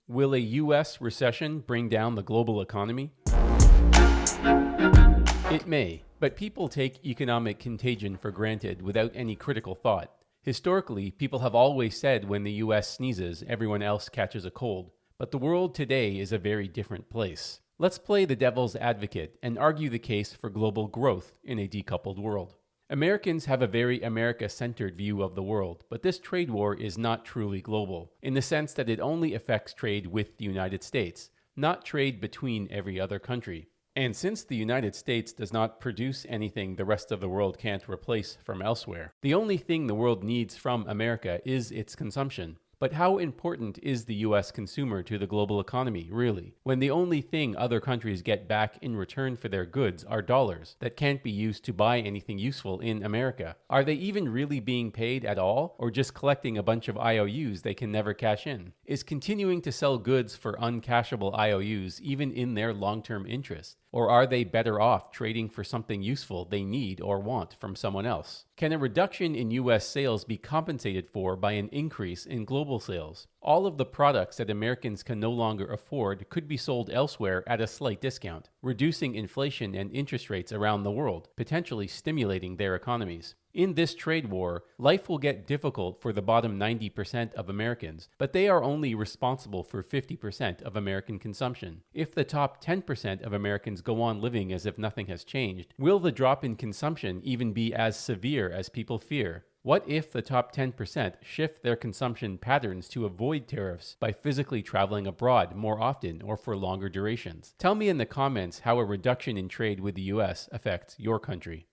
Will a U.S. recession bring down the global economy? It may, but people take economic contagion for granted without any critical thought. Historically, people have always said when the U.S. sneezes, everyone else catches a cold. But the world today is a very different place. Let's play the devil's advocate and argue the case for global growth in a decoupled world. Americans have a very America-centered view of the world, but this trade war is not truly global, in the sense that it only affects trade with the United States, not trade between every other country. And since the United States does not produce anything the rest of the world can't replace from elsewhere, the only thing the world needs from America is its consumption. But how important is the US consumer to the global economy, really, when the only thing other countries get back in return for their goods are dollars that can't be used to buy anything useful in America? Are they even really being paid at all, or just collecting a bunch of IOUs they can never cash in? Is continuing to sell goods for uncashable IOUs even in their long-term interest? Or are they better off trading for something useful they need or want from someone else? Can a reduction in US sales be compensated for by an increase in global sales? All of the products that Americans can no longer afford could be sold elsewhere at a slight discount, reducing inflation and interest rates around the world, potentially stimulating their economies. In this trade war, life will get difficult for the bottom 90% of Americans, but they are only responsible for 50% of American consumption. If the top 10% of Americans go on living as if nothing has changed, will the drop in consumption even be as severe as people fear? What if the top 10% shift their consumption patterns to avoid tariffs by physically traveling abroad more often or for longer durations? Tell me in the comments how a reduction in trade with the US affects your country.